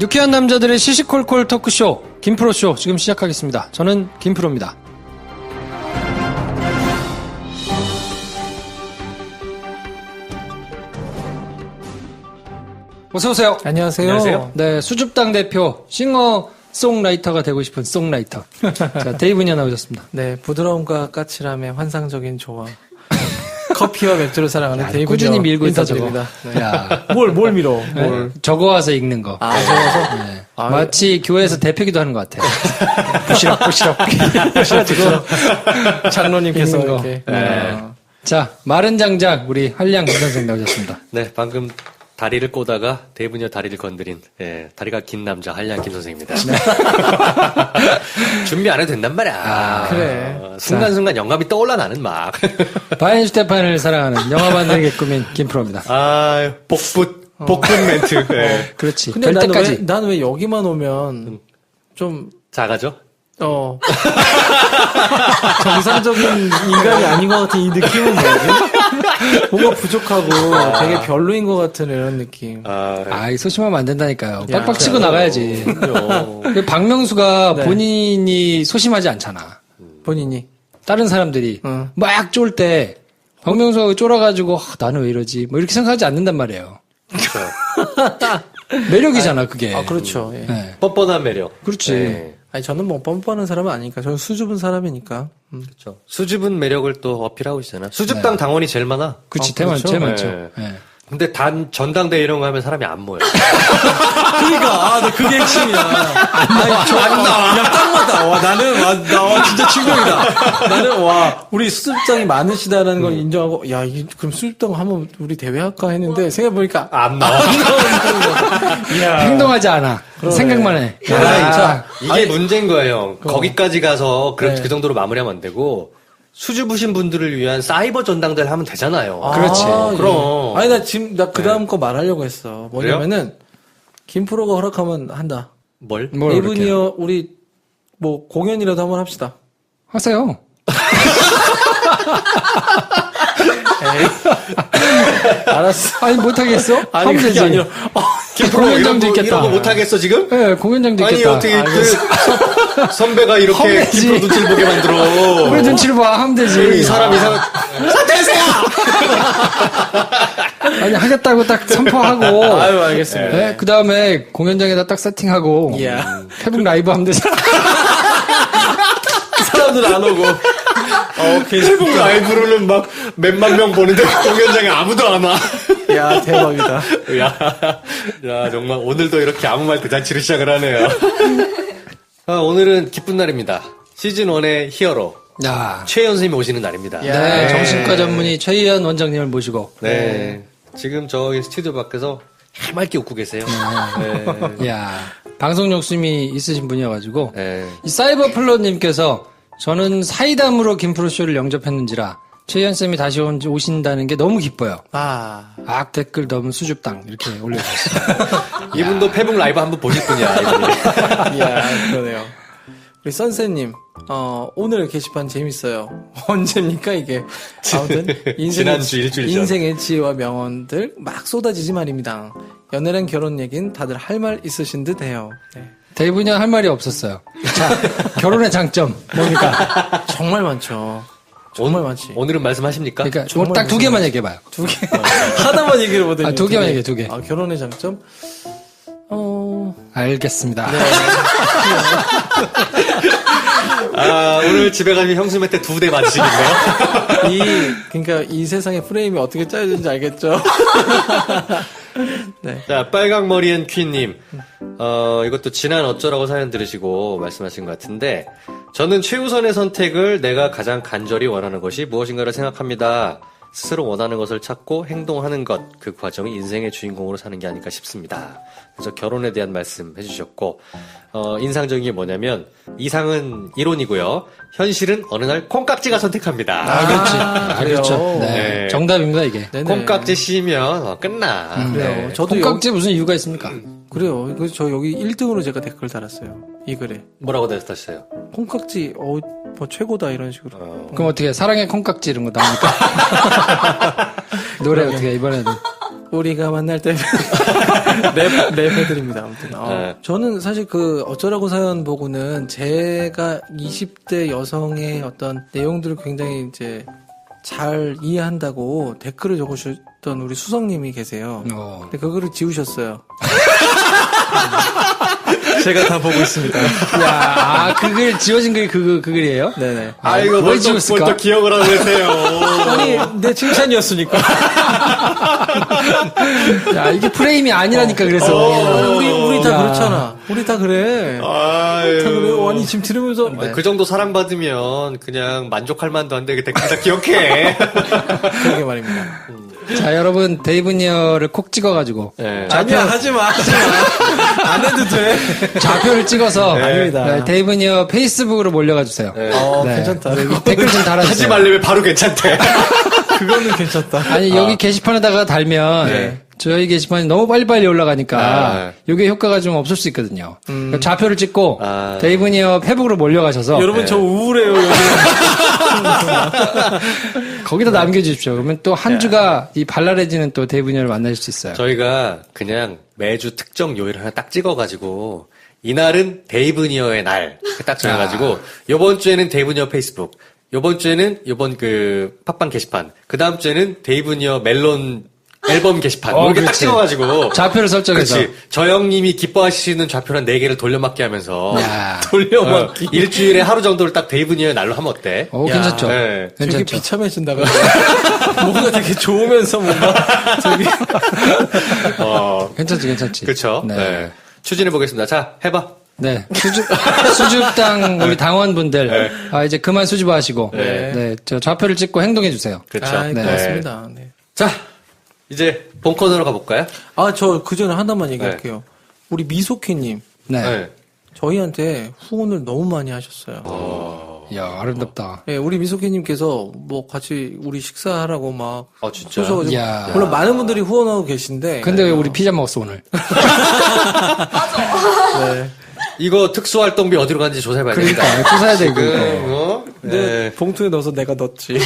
유쾌한 남자들의 시시콜콜 토크쇼 김프로쇼 지금 시작하겠습니다. 저는 김프로입니다. 어서오세요. 안녕하세요. 네, 수줍당 대표 싱어송라이터가 되고 싶은 송라이터 자, 데이브니아 나오셨습니다. 네, 부드러움과 까칠함의 환상적인 조화. 커피와 맥주를 사랑하는 데이브니아 꾸준히 밀고 있다 저거. 네. 야, 뭘 밀어? 네? 뭘. 적어와서 읽는 거. 적어서? 네. 마치 교회에서 대표기도 하는 것 같아요. 부시럭부시럭. 장로님께서 읽는 거. 이렇게. 네. 자, 마른 장작 우리 한량 김선생 나오셨습니다. 네, 방금 다리를 꼬다가 데이브니아 다리를 건드린 다리가 긴 남자 한량 김 선생입니다. 준비 안 해도 된단 말이야. 그래. 순간순간 영감이 떠올라 나는 막. 바인슈테판을 사랑하는 영화만들기 꾸민 김프로입니다. 복붙 멘트. 네. 그렇지. 근데 될 때까지. 나는 왜 여기만 오면 좀 작아져? 정상적인 인간이 아닌 것 같은 이 느낌은 뭐지? 뭔가 부족하고 되게 별로인 것 같은 이런 느낌. 아이, 소심하면 안 된다니까요. 야, 빡빡 치고 나가야지. 그 박명수가 네. 본인이 소심하지 않잖아. 본인이. 다른 사람들이 응. 막 쫄 때 박명수가 쫄아가지고 나는 왜 이러지? 뭐 이렇게 생각하지 않는단 말이에요. 매력이잖아, 그게. 그렇죠. 예. 네. 뻔뻔한 매력. 그렇지. 네. 아니, 저는 뭐 뻔뻔한 사람은 아니니까. 저는 수줍은 사람이니까. 그렇죠. 수줍은 매력을 또 어필하고 있잖아. 수줍당 당원이 제일 많아. 그렇지, 그렇죠? 제일 많죠. 네. 네. 근데 전당대회 이런 거 하면 사람이 안 모여. 그러니까, 그게 핵심이야. 안 나와. 야, 딱 맞아. 나는 진짜 충격이다. 나는, 우리 수습장이 많으시다라는 걸 인정하고, 그럼 수습장 한번 우리 대회할까 했는데, 생각해보니까, 안 나와. 행동하지 않아. 생각만 해. 이게 문제인 거예요. 거기까지 가서 그 네. 정도로 마무리하면 안 되고, 수줍으신 분들을 위한 사이버 전당대회를 하면 되잖아요. 그렇지. 그럼. 아니, 나 그 다음 거 말하려고 했어. 뭐냐면은, 김프로가 허락하면 한다. 뭘? 데이브니아, 우리, 공연이라도 한번 합시다. 하세요. 알았어. 아니, 못하겠어? 아니, 하면 그게 되지. 아니라, 공연장도 있겠다. 이런 거 못하겠어, 지금? 네, 공연장도 아니, 있겠다. 어떻게 선배가 이렇게 험해지. 김프로 눈치를 보게 만들어. 왜 눈치를 봐? 하면 되지. 이 사람 이상한. 사퇴하세요! 아니, 하겠다고 딱 선포하고. 아유, 알겠습니다. 네, 그 다음에 공연장에다 딱 세팅하고. 이야. 페북 라이브 하면 되잖아. 사람들 안 오고. 페북 라이브로는 막 몇만 명 보는데 공연장에 아무도 안 와. 야, 대박이다. 야, 정말 오늘도 이렇게 아무 말 대잔치를 시작을 하네요. 오늘은 기쁜 날입니다. 시즌1의 히어로. 야. 최희연 선생님이 오시는 날입니다. 야. 네, 정신과 전문의 최희연 원장님을 모시고. 네. 지금 저기 스튜디오 밖에서 해맑게 웃고 계세요. 네. 야, 방송 욕심이 있으신 분이어가지고. 네. 이 사이버플러님께서 저는 사이담으로 김프로쇼를 영접했는지라 최희연쌤이 다시 오신다는 게 너무 기뻐요. 댓글 너무 수줍당 이렇게 올려주셨어요. 이분도 페북 라이브 한번 보실 분이야. 이분이. 이야, 그러네요. 우리 선생님, 오늘 게시판 재밌어요. 언제입니까, 이게? 아무튼, 지난주 일주일 전. 인생의 지혜와 명언들 막 쏟아지지 말입니다. 연애랑 결혼 얘기는 다들 할 말 있으신 듯 해요. 네. 데이브니아 할 말이 없었어요. 자, 결혼의 장점, 뭡니까? 정말 많죠. 정말 많지. 오늘은 말씀하십니까? 그러니까, 정말 딱 두 개만 얘기해봐요. 두 개. 하다만 얘기를 못했네. 두 개만 얘기해, 두 개. 결혼의 장점? 알겠습니다. 네. 오늘 집에 가면 형수한테 2대 맞으시겠네요? 그러니까 이 세상의 프레임이 어떻게 짜여진지 알겠죠? 네. 자, 빨강머리엔 퀸님. 이것도 지난 어쩌라고 사연 들으시고 말씀하신 것 같은데, 저는 최우선의 선택을 내가 가장 간절히 원하는 것이 무엇인가를 생각합니다. 스스로 원하는 것을 찾고 행동하는 것, 그 과정이 인생의 주인공으로 사는 게 아닐까 싶습니다. 그래서 결혼에 대한 말씀 해주셨고, 인상적인 게 뭐냐면, 이상은 이론이고요. 현실은 어느 날 콩깍지가 선택합니다. 그렇지. 그렇죠. 네. 네. 정답입니다, 이게. 네네. 콩깍지 씌면 끝나. 그래요. 네. 저도 콩깍지 무슨 이유가 있습니까? 그래요. 그래서 저 여기 1등으로 제가 댓글 달았어요. 이 글에. 뭐라고 대답하셨어요? 콩깍지, 최고다, 이런 식으로. 그럼 어떻게, 사랑의 콩깍지 이런 거 나옵니까? 노래 어떻게, 이번에는. 우리가 만날 때 랩해드립니다. 아무튼 저는 사실 그 어쩌라고 사연 보고는 제가 20대 여성의 어떤 내용들을 굉장히 이제 잘 이해한다고 댓글을 적으셨던 우리 수성님이 계세요. 근데 그거를 지우셨어요. 제가 다 보고 있습니다. 야, 그 글, 지워진 글이 그 글이에요? 네네. 아이고, 뭘 또 기억을 하고 계세요. 아니, 내 칭찬이었으니까. 야, 이게 프레임이 아니라니까, 그래서. 우리 다 그렇잖아. 우리 다 그래. 다 그래. 아니, 지금 들으면서. 네. 그 정도 사랑받으면 그냥 만족할 만도 한데, 그 댓글 다 기억해. 그러게 말입니다. 자, 여러분, 데이브니어를 콕 찍어가지고. 네. 아니야, 하지 마. 안 해도 돼. 좌표를 찍어서. 아닙니다. 네, 데이브니어 페이스북으로 몰려가 주세요. 네. 네. 괜찮다. 댓글 좀 달아주세요. 하지 말려면 바로 괜찮대. 그거는 괜찮다. 아니, 여기 게시판에다가 달면. 저희 게시판이 너무 빨리빨리 올라가니까 이게 효과가 좀 없을 수 있거든요. 그러니까 좌표를 찍고 데이브니어 페북으로 몰려가셔서 여러분 저 우울해요. 여기. 거기다 남겨주십시오. 그러면 또 한 주가 이 발랄해지는 또 데이브니어를 만나실 수 있어요. 저희가 그냥 매주 특정 요일을 하나 딱 찍어가지고 이날은 데이브니어의 날 딱 정해가지고 요번 주에는 데이브니어 페이스북, 요번 주에는 요번 그 팟빵 게시판, 그 다음 주에는 데이브니어 멜론 앨범 게시판 이렇게 딱 찍어가지고 좌표를 설정해서 그렇지. 저 형님이 기뻐하시는 좌표를 한 4개를 돌려막기 하면서 돌려막기 일주일에 하루 정도를 딱 데이브니어의 날로 하면 어때? 오, 괜찮죠. 네. 되게 괜찮죠. 비참해진다고. 뭔가 되게 좋으면서 뭔가 저기 괜찮지. 그렇죠. 네. 네. 추진해 보겠습니다. 자, 해봐. 네. 수줍당 우리 당원분들 이제 그만 수줍어하시고 네. 저 좌표를 찍고 행동해 주세요. 그렇죠. 네. 고맙습니다. 네. 자, 이제 본 코너로 가볼까요? 저 그 전에 하나만 얘기할게요. 우리 미소키님. 네. 저희한테 후원을 너무 많이 하셨어요. 이야, 아름답다. 네, 우리 미소키님께서 뭐 같이 우리 식사하라고 막. 진짜. 이야. 물론 많은 분들이 후원하고 계신데. 근데 왜 우리 피자 먹었어, 오늘? 네. 이거 특수활동비 어디로 갔는지 조사해봐야 되겠다. 그러니까, 조사해야 되고. 근데 봉투에 넣어서 내가 넣었지.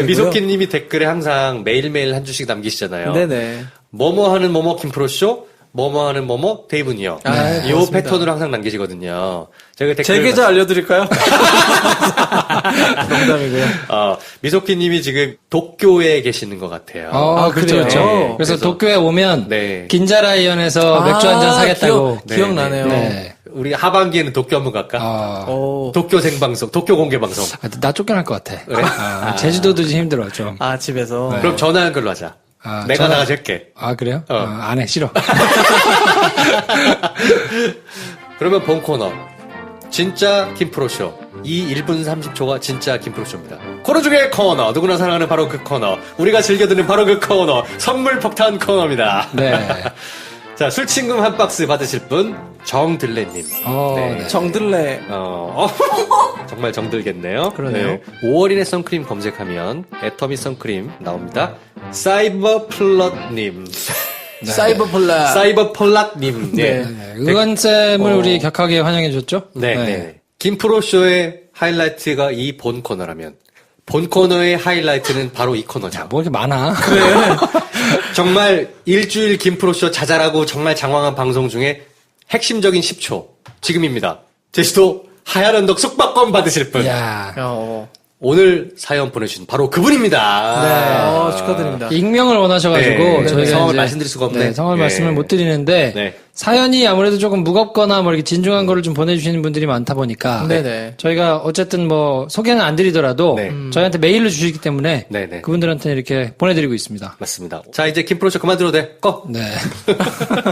미소키님이 댓글에 항상 매일매일 한 주씩 남기시잖아요. 네네. 뭐뭐 하는 뭐뭐 김프로쇼, 뭐뭐 하는 뭐뭐 데이브니어. 이 패턴으로 항상 남기시거든요. 제가 댓글 제 계좌 알려드릴까요? 농담이고요. 미소키님이 지금 도쿄에 계시는 것 같아요. 그렇죠. 그래요? 그렇죠. 그래서 도쿄에 오면 네. 긴자라이언에서 맥주 한잔 사겠다고. 기억나네요. 네. 우리 하반기에는 도쿄 한번 갈까? 도쿄 생방송, 도쿄 공개방송. 나 쫓겨날 것 같아. 그래? 제주도도 좀 힘들어, 좀. 집에서. 그럼 전화한 걸로 하자. 내가 나가서 할게. 그래요? 안 해, 싫어. 그러면 본 코너. 진짜 김프로쇼. 이 1분 30초가 진짜 김프로쇼입니다. 코너 중에 코너. 누구나 사랑하는 바로 그 코너. 우리가 즐겨 듣는 바로 그 코너. 선물 폭탄 코너입니다. 네. 자, 술친금 한 박스 받으실 분, 정들레님. 네. 정들레. 정말 정들겠네요. 그러네요. 네. 5월인의 선크림 검색하면 애터미 선크림 나옵니다. 사이버플럿님. 네. 사이버플락님. 네. 의원쌤을 우리 격하게 환영해 줬죠? 네. 김프로쇼의 하이라이트가 이 본 코너라면, 본 코너의 하이라이트는 바로 이 코너죠. 뭐 이렇게 많아. 그래. 정말 일주일 김프로쇼 자잘하고 정말 장황한 방송 중에 핵심적인 10초. 지금입니다. 제주도 하얀 언덕 숙박권 받으실 분. 야. 오늘 사연 보내주신 바로 그분입니다. 네. 축하드립니다. 익명을 원하셔가지고 네. 저희가 성함을 이제 말씀드릴 수가 없네. 성함을 네. 말씀을 못 드리는데 네. 사연이 아무래도 조금 무겁거나 뭐 이렇게 진중한 거를 좀 보내주시는 분들이 많다 보니까 네네. 저희가 어쨌든 뭐 소개는 안 드리더라도 네. 저희한테 메일로 주시기 때문에 네네. 그분들한테 이렇게 보내드리고 있습니다. 맞습니다. 자, 이제 김프로쇼 그만 들어도 돼. 꺼. 네.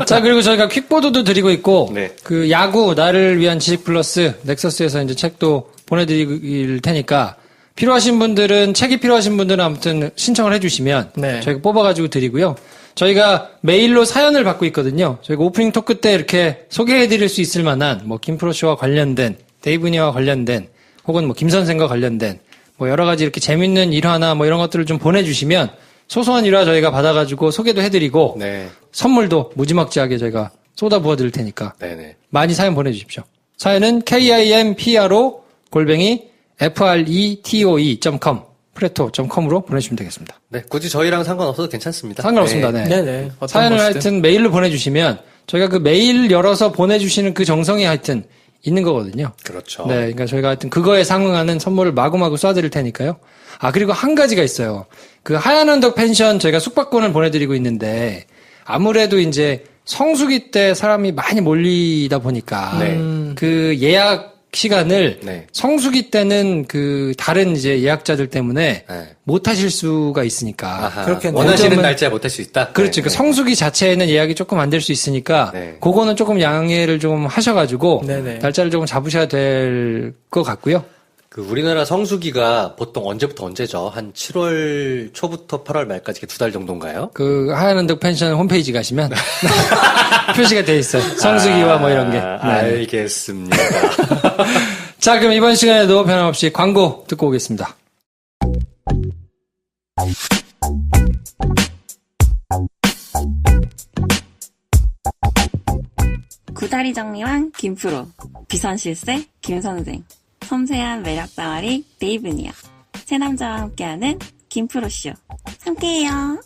자, 그리고 저희가 퀵보드도 드리고 있고, 네. 그 야구, 나를 위한 지식 플러스, 넥서스에서 이제 책도 보내드릴 테니까, 필요하신 분들은, 책이 필요하신 분들은 아무튼 신청을 해주시면, 네. 저희가 뽑아가지고 드리고요. 저희가 메일로 사연을 받고 있거든요. 저희가 오프닝 토크 때 이렇게 소개해드릴 수 있을 만한, 뭐, 김프로쇼와 관련된, 데이브니와 관련된, 혹은 뭐, 김선생과 관련된, 뭐, 여러 가지 이렇게 재밌는 일화나 뭐 이런 것들을 좀 보내주시면, 소소한 일화 저희가 받아가지고 소개도 해드리고, 네. 선물도 무지막지하게 저희가 쏟아 부어드릴 테니까 네네. 많이 사연 보내주십시오. 사연은 kimpro@freetoe.com 프레토.com으로 보내주시면 되겠습니다. 네, 굳이 저희랑 상관없어도 괜찮습니다. 상관없습니다. 네. 네네. 사연을 것이든. 하여튼 메일로 보내주시면 저희가 그 메일 열어서 보내주시는 그 정성이 하여튼 있는 거거든요. 그렇죠. 네, 그러니까 저희가 하여튼 그거에 상응하는 선물을 마구마구 쏴드릴 테니까요. 아, 그리고 한 가지가 있어요. 그 하얀 언덕 펜션 저희가 숙박권을 보내드리고 있는데 아무래도 이제 성수기 때 사람이 많이 몰리다 보니까 네. 그 예약 시간을 네. 성수기 때는 그 다른 이제 예약자들 때문에 네. 못 하실 수가 있으니까 아하, 그렇게 원하시는 오점은- 날짜에 못 할 수 있다? 그렇죠. 네, 그 네. 성수기 자체에는 예약이 조금 안 될 수 있으니까 네. 그거는 조금 양해를 좀 하셔가지고 네네. 날짜를 조금 잡으셔야 될 것 같고요. 그 우리나라 성수기가 보통 언제부터 언제죠? 한 7월 초부터 8월 말까지 2달 정도인가요? 그 하얀 언덕 펜션 홈페이지 가시면 표시가 돼 있어요. 성수기와 뭐 이런 게. 아, 네. 알겠습니다. 자, 그럼 이번 시간에도 변함없이 광고 듣고 오겠습니다. 구다리 정리왕 김프로, 비선실세 김선생, 섬세한 매력 덩어리 데이브니아, 세 남자와 함께하는 김프로쇼. 함께해요.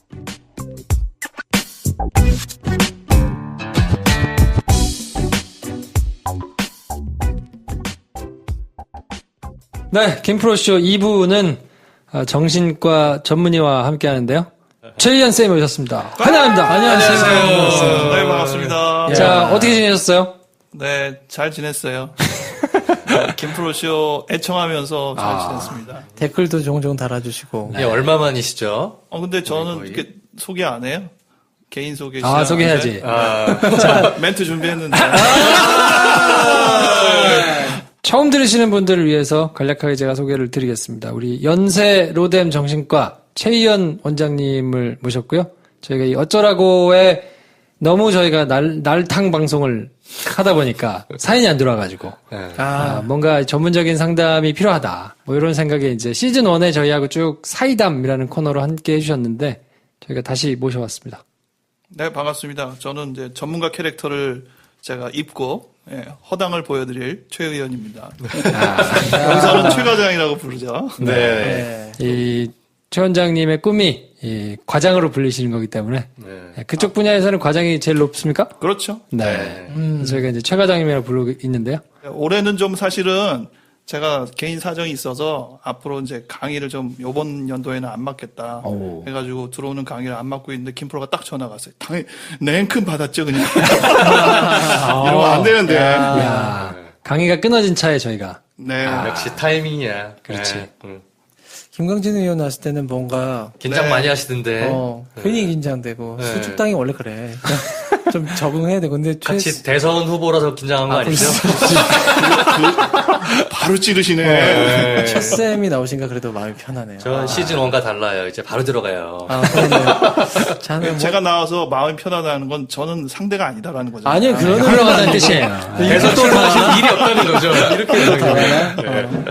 네, 김프로쇼 2부는 정신과 전문의와 함께 하는데요. 최희연 쌤이 오셨습니다. 환영합니다. 안녕하세요. 네, 반갑습니다. 자, 어떻게 지내셨어요? 네, 잘 지냈어요. 네, 김프로쇼 애청하면서 잘 지냈습니다. 댓글도 종종 달아주시고. 예, 얼마만이시죠? 근데 저는 거의. 이렇게 소개 안 해요? 개인 소개 아, 시작하는데? 소개해야지. 멘트 준비했는데. 처음 들으시는 분들을 위해서 간략하게 제가 소개를 드리겠습니다. 우리 연세 로뎀 정신과 최희연 원장님을 모셨고요. 저희가 이 어쩌라고에 너무 저희가 날탕 방송을 하다 보니까 사연이 안 들어와가지고 뭔가 전문적인 상담이 필요하다. 뭐 이런 생각에 이제 시즌 1에 저희하고 쭉 사이담이라는 코너로 함께 해주셨는데 저희가 다시 모셔왔습니다. 네, 반갑습니다. 저는 이제 전문가 캐릭터를 제가 입고, 허당을 보여드릴 최 의원입니다. 여기서는 최 과장이라고 부르죠. 네. 이 최 원장님의 꿈이 이 과장으로 불리시는 거기 때문에 그쪽 분야에서는 과장이 제일 높습니까? 그렇죠. 네. 저희가 이제 최 과장님이라고 부르고 있는데요. 올해는 좀 사실은 제가 개인 사정이 있어서 앞으로 이제 강의를 좀 요번 연도에는 안 맡겠다 오. 해가지고 들어오는 강의를 안 맡고 있는데 김프로가 딱 전화가 왔어요. 당연히 냉큼 받았죠 그냥. 이러면 안 되는데. 야, 강의가 끊어진 차에 저희가 네. 역시 타이밍이야. 그렇지. 네. 김광진 의원 왔을 때는 뭔가, 긴장 네. 많이 하시던데. 괜히 긴장되고, 네. 수줍당이 원래 그래. 좀 적응해야 돼. 근데 같이 대선 후보라서 긴장한 거 아니죠? 바로 찌르시네. 첫 쌤이 나오신가 그래도 마음이 편하네요. 전 시즌 1과 달라요. 이제 바로 들어가요. 그러네. 자는 뭐, 제가 나와서 마음이 편하다는 건 저는 상대가 아니다라는 거죠. 아니요, 그런 흘러가다는 뜻이에요. 대선 출마하실 일이 없다는 거죠. 이렇게 되는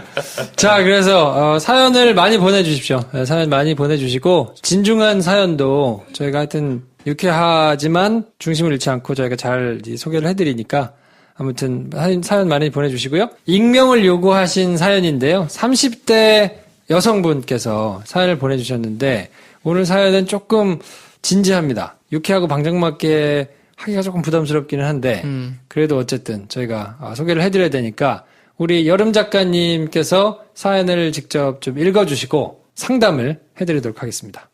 자, 그래서 사연을 많이 보내주십시오. 네, 사연 많이 보내주시고 진중한 사연도 저희가 하여튼 유쾌하지만 중심을 잃지 않고 저희가 잘 소개를 해드리니까 아무튼 사연 많이 보내주시고요. 익명을 요구하신 사연인데요. 30대 여성분께서 사연을 보내주셨는데 오늘 사연은 조금 진지합니다. 유쾌하고 방정맞게 하기가 조금 부담스럽기는 한데 그래도 어쨌든 저희가 소개를 해드려야 되니까 우리 여름 작가님께서 사연을 직접 좀 읽어주시고 상담을 해드리도록 하겠습니다.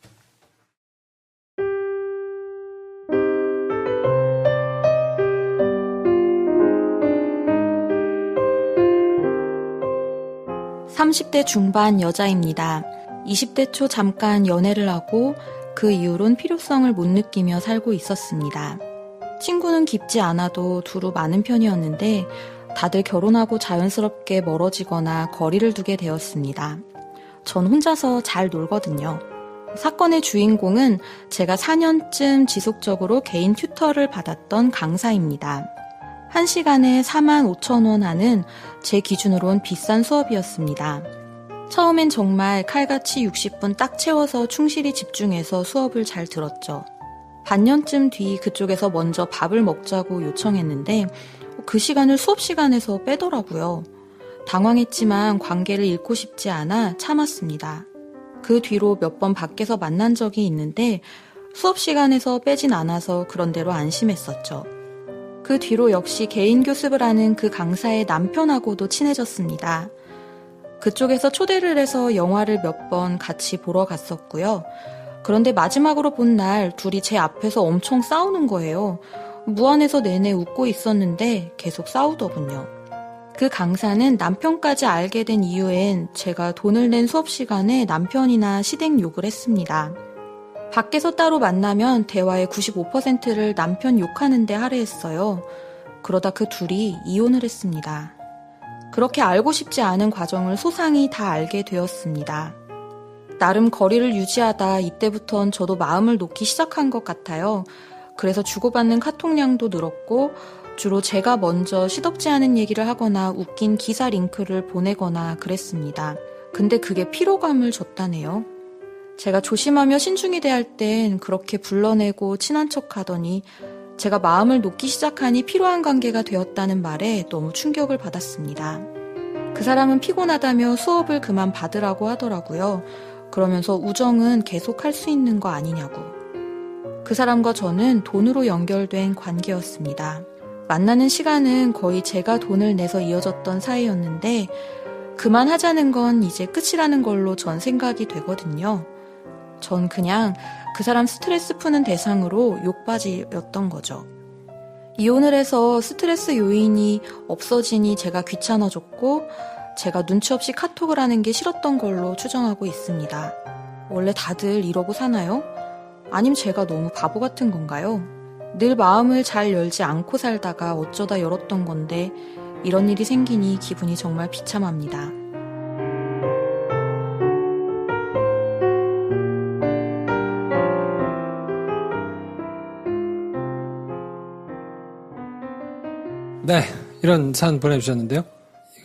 (30대) 중반 여자입니다. 20대 초 잠깐 연애를 하고 그 이후론 필요성을 못 느끼며 살고 있었습니다. 친구는 깊지 않아도 두루 많은 편이었는데 다들 결혼하고 자연스럽게 멀어지거나 거리를 두게 되었습니다. 전 혼자서 잘 놀거든요. 사건의 주인공은 제가 4년쯤 지속적으로 개인 튜터를 받았던 강사입니다. 1시간에 45,000원 하는 제 기준으론 비싼 수업이었습니다. 처음엔 정말 칼같이 60분 딱 채워서 충실히 집중해서 수업을 잘 들었죠. 반년쯤 뒤 그쪽에서 먼저 밥을 먹자고 요청했는데 그 시간을 수업 시간에서 빼더라고요. 당황했지만 관계를 잃고 싶지 않아 참았습니다. 그 뒤로 몇 번 밖에서 만난 적이 있는데 수업 시간에서 빼진 않아서 그런대로 안심했었죠. 그 뒤로 역시 개인 교습을 하는 그 강사의 남편하고도 친해졌습니다. 그쪽에서 초대를 해서 영화를 몇 번 같이 보러 갔었고요. 그런데 마지막으로 본 날 둘이 제 앞에서 엄청 싸우는 거예요. 무안에서 내내 웃고 있었는데 계속 싸우더군요. 그 강사는 남편까지 알게 된 이유엔 제가 돈을 낸 수업 시간에 남편이나 시댁 욕을 했습니다. 밖에서 따로 만나면 대화의 95%를 남편 욕하는데 할애했어요. 그러다 그 둘이 이혼을 했습니다. 그렇게 알고 싶지 않은 과정을 소상히 다 알게 되었습니다. 나름 거리를 유지하다 이때부턴 저도 마음을 놓기 시작한 것 같아요. 그래서 주고받는 카톡량도 늘었고 주로 제가 먼저 시덥지 않은 얘기를 하거나 웃긴 기사 링크를 보내거나 그랬습니다. 근데 그게 피로감을 줬다네요. 제가 조심하며 신중히 대할 땐 그렇게 불러내고 친한 척하더니 제가 마음을 놓기 시작하니 필요한 관계가 되었다는 말에 너무 충격을 받았습니다. 그 사람은 피곤하다며 수업을 그만 받으라고 하더라고요. 그러면서 우정은 계속할 수 있는 거 아니냐고. 그 사람과 저는 돈으로 연결된 관계였습니다. 만나는 시간은 거의 제가 돈을 내서 이어졌던 사이였는데 그만하자는 건 이제 끝이라는 걸로 전 생각이 되거든요. 전 그냥 그 사람 스트레스 푸는 대상으로 욕바지였던 거죠. 이혼을 해서 스트레스 요인이 없어지니 제가 귀찮아졌고 제가 눈치 없이 카톡을 하는 게 싫었던 걸로 추정하고 있습니다. 원래 다들 이러고 사나요? 아님 제가 너무 바보 같은 건가요? 늘 마음을 잘 열지 않고 살다가 어쩌다 열었던 건데 이런 일이 생기니 기분이 정말 비참합니다. 네, 이런 사연 보내주셨는데요.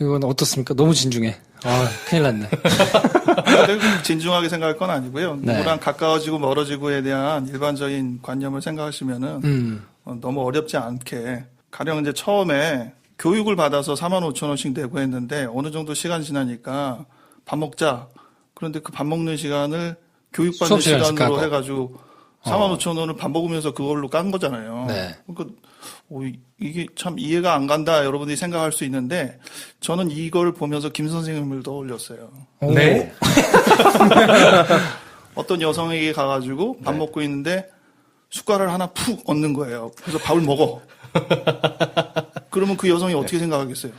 이건 어떻습니까? 너무 진중해. 아, 큰일 났네. 근데 진중하게 생각할 건 아니고요. 네. 누구랑 가까워지고 멀어지고에 대한 일반적인 관념을 생각하시면은 너무 어렵지 않게 가령 이제 처음에 교육을 받아서 45,000원씩 내고 했는데 어느 정도 시간 지나니까 밥 먹자. 그런데 그 밥 먹는 시간을 교육받는 수업 시간씩 시간으로 까고. 해가지고 45,000원을 밥 먹으면서 그걸로 깐 거잖아요. 네. 그러니까 이게 참 이해가 안 간다 여러분들이 생각할 수 있는데 저는 이걸 보면서 김 선생님을 떠올렸어요. 네. 어떤 여성에게 가가지고 밥 먹고 있는데 숟가락을 하나 푹 얹는 거예요. 그래서 밥을 먹어. 그러면 그 여성이 어떻게 생각하겠어요?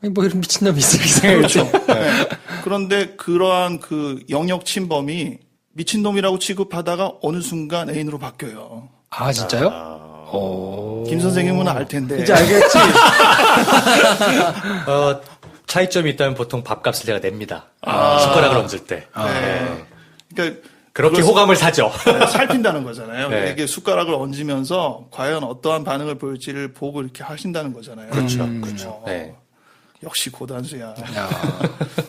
아니, 뭐 이런 미친놈이 있을 생각이죠. 그렇죠. 네. 그런데 그러한 그 영역 침범이 미친놈이라고 취급하다가 어느 순간 애인으로 바뀌어요. 아, 진짜요? 오. 김 선생님은 알 텐데. 이제 알겠지? 차이점이 있다면 보통 밥값을 제가 냅니다. 숟가락을 얹을 때. 네. 그러니까 그렇게 호감을 사죠. 살핀다는 거잖아요. 네. 이게 숟가락을 얹으면서 과연 어떠한 반응을 보일지를 보고 이렇게 하신다는 거잖아요. 그렇죠. 네. 역시 고단수야. 야.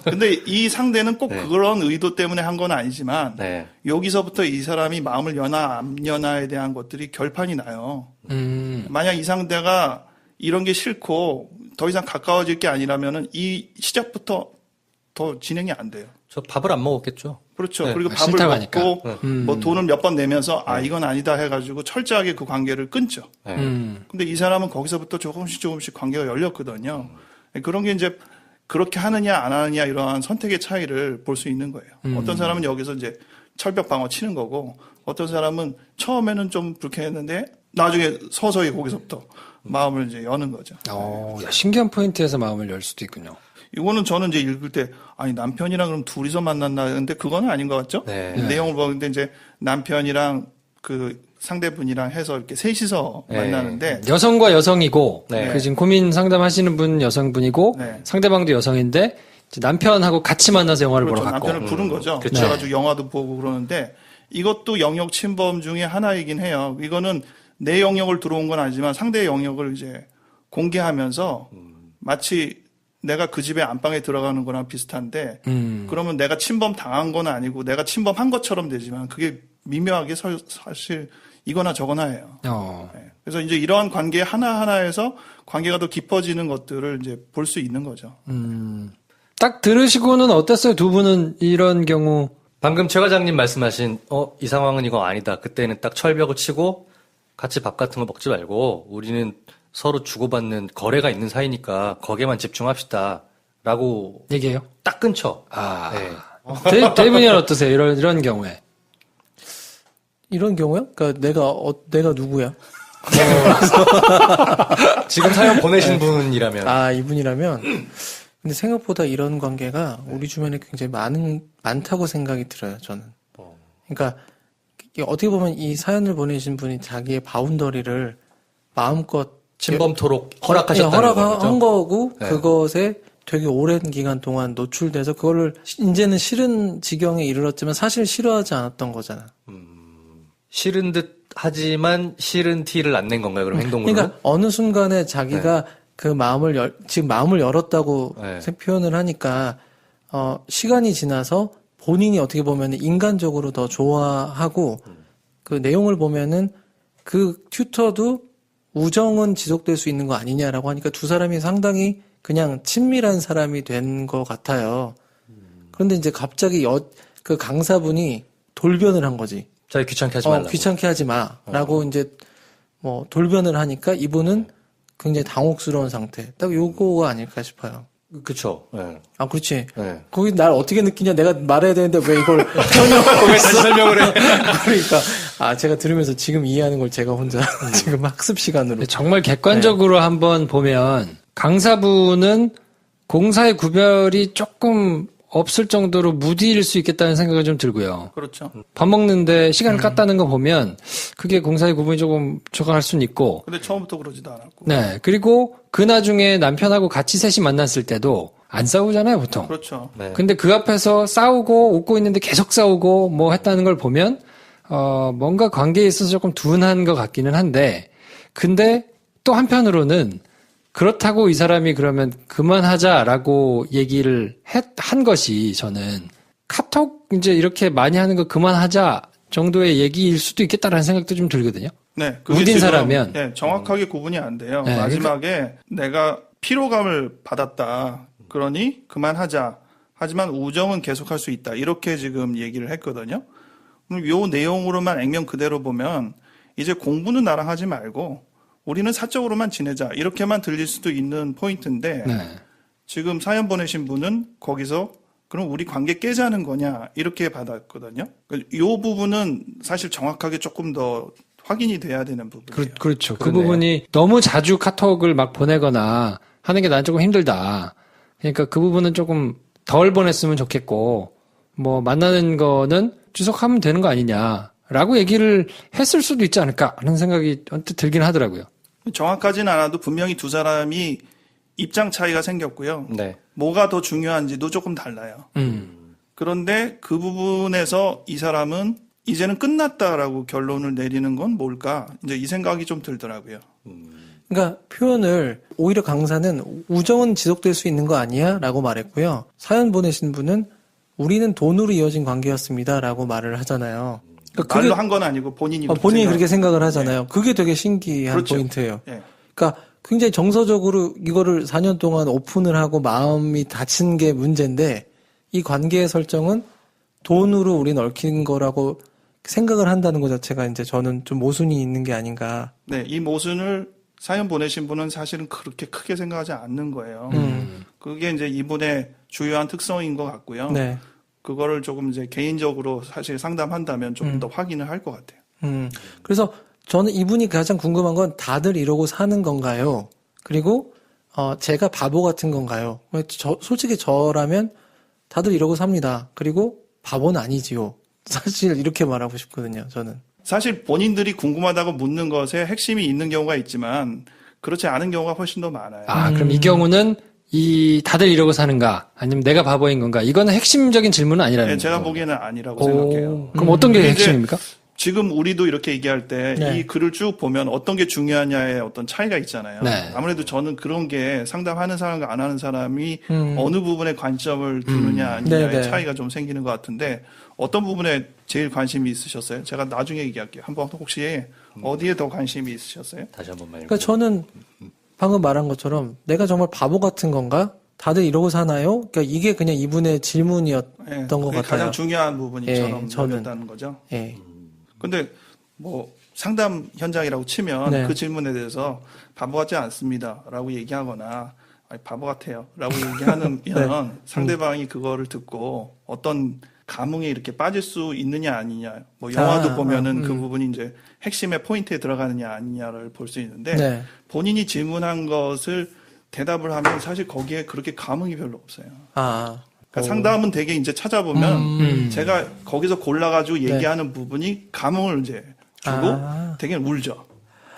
근데 이 상대는 꼭 그런 의도 때문에 한 건 아니지만 네. 여기서부터 이 사람이 마음을 여나 안 여나에 대한 것들이 결판이 나요. 만약 이 상대가 이런 게 싫고 더 이상 가까워질 게 아니라면은 이 시작부터 더 진행이 안 돼요. 저 밥을 안 먹었겠죠. 그렇죠. 네. 그리고 밥을 싫다고 하니까. 먹고 뭐 돈을 몇 번 내면서 이건 아니다 해가지고 철저하게 그 관계를 끊죠. 네. 근데 이 사람은 거기서부터 조금씩 관계가 열렸거든요. 그런 게 이제 그렇게 하느냐 안 하느냐 이러한 선택의 차이를 볼 수 있는 거예요. 어떤 사람은 여기서 이제 철벽 방어 치는 거고 어떤 사람은 처음에는 좀 불쾌했는데 나중에 서서히 거기서부터 마음을 이제 여는 거죠. 야, 신기한 포인트에서 마음을 열 수도 있군요. 이거는 저는 이제 읽을 때 아니 남편이랑 그럼 둘이서 만났나 근데 그거는 아닌 것 같죠? 네. 내용을 보는데 이제 남편이랑 그 상대분이랑 해서 이렇게 셋이서 네. 만나는데 여성과 여성이고, 네. 그 지금 고민 상담하시는 분 여성분이고, 네. 상대방도 여성인데, 이제 남편하고 같이 만나서 영화를 그렇죠. 보러 갔고. 남편을 부른 거죠. 그렇죠. 그래가지고 영화도 보고 그러는데 이것도 영역 침범 중에 하나이긴 해요. 이거는 내 영역을 들어온 건 아니지만 상대의 영역을 이제 공개하면서 마치 내가 그 집에 안방에 들어가는 거랑 비슷한데 그러면 내가 침범 당한 건 아니고 내가 침범한 것처럼 되지만 그게 미묘하게 사실 이거나 저거나예요. 네. 그래서 이제 이러한 관계 하나하나에서 관계가 더 깊어지는 것들을 이제 볼 수 있는 거죠. 딱 들으시고는 어땠어요? 두 분은 이런 경우 방금 최 과장님 말씀하신 이 상황은 이거 아니다. 그때는 딱 철벽을 치고 같이 밥 같은 거 먹지 말고 우리는 서로 주고받는 거래가 있는 사이니까 거기에만 집중합시다. 라고 얘기해요? 딱 끊죠. 아. 네. 데이브니는 어떠세요? 이런 경우에. 이런 경우요? 그러니까 내가 누구야? 지금 사연 보내신 분이라면. 아, 이분이라면. 근데 생각보다 이런 관계가 우리 주변에 굉장히 많다고 생각이 들어요, 저는. 그러니까, 이게 어떻게 보면 이 사연을 보내신 분이 자기의 바운더리를 마음껏 침범토록 허락하셨다는 거죠. 허락한 거고, 네. 그것에 되게 오랜 기간 동안 노출돼서 그거를 이제는 싫은 지경에 이르렀지만 사실 싫어하지 않았던 거잖아. 싫은 듯 하지만 싫은 티를 안 낸 건가요? 그럼 행동으로? 그러니까 어느 순간에 자기가 그 마음을 지금 마음을 열었다고 네. 표현을 하니까 시간이 지나서 본인이 어떻게 보면 인간적으로 더 좋아하고 그 내용을 보면은 그 튜터도 우정은 지속될 수 있는 거 아니냐라고 하니까 두 사람이 상당히 그냥 친밀한 사람이 된 것 같아요. 그런데 이제 갑자기 그 강사분이 돌변을 한 거지. 자기 귀찮게 하지 말라고. 귀찮게 하지 마라고 이제 뭐 돌변을 하니까 이분은 굉장히 당혹스러운 상태. 딱 요거가 아닐까 싶어요. 그쵸. 네. 아, 그렇지. 네. 거기 날 어떻게 느끼냐 내가 말해야 되는데 왜 이걸 왜 다시 설명을 해? 그러니까 제가 들으면서 지금 이해하는 걸 제가 혼자 지금 학습 시간으로 정말 객관적으로 한번 보면 강사분은 공사의 구별이 조금 없을 정도로 무디일 수 있겠다는 생각이 좀 들고요. 그렇죠. 밥 먹는데 시간을 깠다는 거 보면 그게 공사의 구분이 조금 적응할 수는 있고. 근데 처음부터 그러지도 않았고. 네. 그리고 그 나중에 남편하고 같이 셋이 만났을 때도 안 싸우잖아요, 보통. 그렇죠. 네. 근데 그 앞에서 싸우고 웃고 있는데 계속 싸우고 뭐 했다는 걸 보면 뭔가 관계에 있어서 조금 둔한 것 같기는 한데 근데 또 한편으로는 그렇다고 이 사람이 그러면 그만하자라고 얘기를 한 것이 저는 카톡 이제 이렇게 많이 하는 거 그만하자 정도의 얘기일 수도 있겠다라는 생각도 좀 들거든요. 네. 우딘 지금, 사라면. 네, 정확하게 구분이 안 돼요. 네, 마지막에 내가 피로감을 받았다. 그러니 그만하자. 하지만 우정은 계속할 수 있다. 이렇게 지금 얘기를 했거든요. 그럼 요 내용으로만 액면 그대로 보면 이제 공부는 나랑 하지 말고 우리는 사적으로만 지내자. 이렇게만 들릴 수도 있는 포인트인데 네. 지금 사연 보내신 분은 거기서 그럼 우리 관계 깨자는 거냐 이렇게 받았거든요. 이 부분은 사실 정확하게 조금 더 확인이 돼야 되는 부분이에요. 그렇죠. 그 그러네요. 부분이 너무 자주 카톡을 막 보내거나 하는 게 난 조금 힘들다. 그러니까 그 부분은 조금 덜 보냈으면 좋겠고 뭐 만나는 거는 주석하면 되는 거 아니냐라고 얘기를 했을 수도 있지 않을까 하는 생각이 언뜻 들긴 하더라고요. 정확하지는 않아도 분명히 두 사람이 입장 차이가 생겼고요. 네. 뭐가 더 중요한지도 조금 달라요. 그런데 그 부분에서 이 사람은 이제는 끝났다라고 결론을 내리는 건 뭘까? 이제 이 생각이 좀 들더라고요. 그러니까 표현을 오히려 강사는 우정은 지속될 수 있는 거 아니야? 라고 말했고요. 사연 보내신 분은 우리는 돈으로 이어진 관계였습니다. 라고 말을 하잖아요. 그러니까 말로 한 건 아니고 본인이 본인이 그렇게 생각을 하잖아요. 그게 되게 신기한 그렇죠. 포인트예요. 네. 그러니까 굉장히 정서적으로 이거를 4년 동안 오픈을 하고 마음이 닫힌 게 문제인데 이 관계의 설정은 돈으로 우린 얽힌 거라고 생각을 한다는 것 자체가 이제 저는 좀 모순이 있는 게 아닌가. 네, 이 모순을 사연 보내신 분은 사실은 그렇게 크게 생각하지 않는 거예요. 그게 이제 이분의 주요한 특성인 것 같고요. 네. 그거를 조금 이제 개인적으로 사실 상담한다면 조금 더 확인을 할 것 같아요. 그래서 저는 이분이 가장 궁금한 건 다들 이러고 사는 건가요? 그리고 제가 바보 같은 건가요? 솔직히 저라면 다들 이러고 삽니다. 그리고 바보는 아니지요. 사실 이렇게 말하고 싶거든요. 저는. 사실 본인들이 궁금하다고 묻는 것에 핵심이 있는 경우가 있지만 그렇지 않은 경우가 훨씬 더 많아요. 아, 그럼 이 경우는 다들 이러고 사는가? 아니면 내가 바보인 건가? 이거는 핵심적인 질문은 아니라는 네, 거죠. 제가 보기에는 아니라고 생각해요. 그럼 어떤 게 이제 핵심입니까? 지금 우리도 이렇게 얘기할 때 이 네. 글을 쭉 보면 어떤 게 중요하냐의 어떤 차이가 있잖아요. 네. 아무래도 저는 그런 게 상담하는 사람과 안 하는 사람이 어느 부분에 관점을 두느냐 아니냐의 네네. 차이가 좀 생기는 것 같은데 어떤 부분에 제일 관심이 있으셨어요? 제가 나중에 얘기할게요. 한번 혹시 어디에 더 관심이 있으셨어요? 다시 한 번만. 그러니까 저는 방금 말한 것처럼 내가 정말 바보 같은 건가? 다들 이러고 사나요? 그러니까 이게 그냥 이분의 질문이었던 예, 것 그게 같아요. 가장 중요한 부분이 예, 저는 저는. 여겼다는 거죠. 예. 근데 뭐 상담 현장이라고 치면 네. 그 질문에 대해서 바보 같지 않습니다라고 얘기하거나 아니, 바보 같아요라고 얘기하면 네. 상대방이 그거를 듣고 어떤 감흥에 이렇게 빠질 수 있느냐 아니냐 뭐 영화도 보면은 그 부분이 이제 핵심의 포인트에 들어가느냐 아니냐를 볼 수 있는데 네. 본인이 질문한 것을 대답을 하면 사실 거기에 그렇게 감흥이 별로 없어요. 아. 그러니까 상담은 되게 이제 찾아보면 제가 거기서 골라가지고 얘기하는 부분이 감흥을 이제 주고 아. 되게 울죠.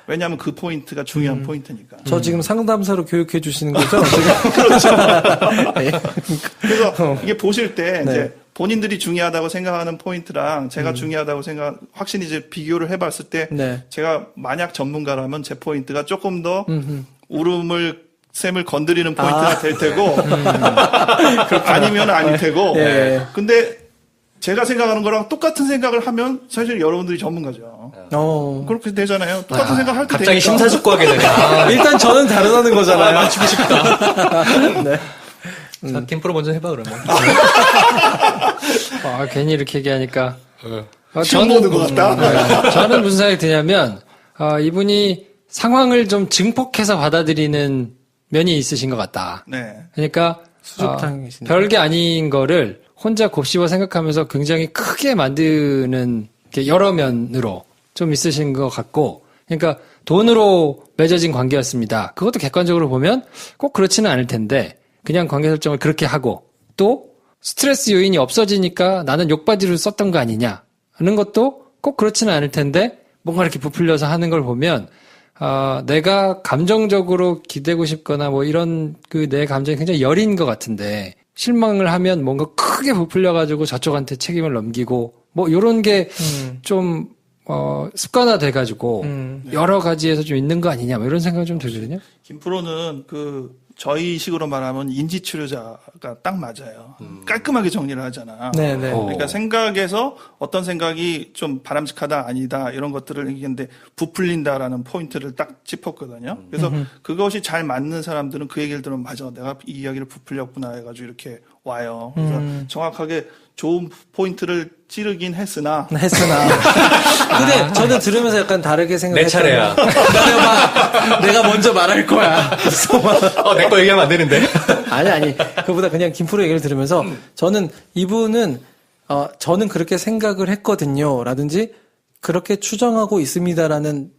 왜냐하면 그 포인트가 중요한 포인트니까. 저 지금 상담사로 교육해 주시는 거죠? 예. 그래서 이게 보실 때 네. 이제 본인들이 중요하다고 생각하는 포인트랑 제가 중요하다고 확실히 이제 비교를 해봤을 때 네. 제가 만약 전문가라면 제 포인트가 조금 더 샘을 건드리는 포인트가 될 테고 아니면 아닐 테고. 예. 근데 제가 생각하는 거랑 똑같은 생각을 하면 사실 여러분들이 전문가죠. 그렇게 되잖아요. 똑같은 생각 할 때 갑자기 되니까. 심사숙고하게 되네. 일단 저는 다르다는 거잖아요. 맞추고 싶다. 네. 자, 김프로 먼저 해봐, 그러면. 괜히 이렇게 얘기하니까. 시험 보는 것 같다. 저는 무슨 생각이 드냐면, 이분이 상황을 좀 증폭해서 받아들이는 면이 있으신 것 같다. 네. 그러니까, 수줍탕이신데. 별게 아닌 거를 혼자 곱씹어 생각하면서 굉장히 크게 만드는 이렇게 여러 면으로 좀 있으신 것 같고, 그러니까 돈으로 맺어진 관계였습니다. 그것도 객관적으로 보면 꼭 그렇지는 않을 텐데, 그냥 관계 설정을 그렇게 하고, 또 스트레스 요인이 없어지니까 나는 욕바지를 썼던 거 아니냐 하는 것도 꼭 그렇지는 않을 텐데, 뭔가 이렇게 부풀려서 하는 걸 보면, 내가 감정적으로 기대고 싶거나 뭐 이런 내 감정이 굉장히 여린 것 같은데, 실망을 하면 뭔가 크게 부풀려가지고 저쪽한테 책임을 넘기고, 뭐 요런 게 좀, 습관화 돼가지고, 여러 가지에서 좀 있는 거 아니냐, 뭐 이런 생각이 좀 들거든요. 김프로는 저희 식으로 말하면 인지치료자가 딱 맞아요. 깔끔하게 정리를 하잖아. 네네. 그러니까 생각에서 어떤 생각이 좀 바람직하다 아니다 이런 것들을 얘기했는데 부풀린다라는 포인트를 딱 짚었거든요. 그래서 그것이 잘 맞는 사람들은 그 얘기를 들으면 맞아 내가 이 이야기를 부풀렸구나 해가지고 이렇게 와요. 그래서 정확하게 좋은 포인트를 찌르긴 했으나 근데 저는 들으면서 약간 다르게 내 차례야. 내가 먼저 말할 거야. 내 거 얘기하면 안 되는데. 아니. 그보다 그냥 김프로 얘기를 들으면서 저는 이분은 저는 그렇게 생각을 했거든요. 라든지 그렇게 추정하고 있습니다라는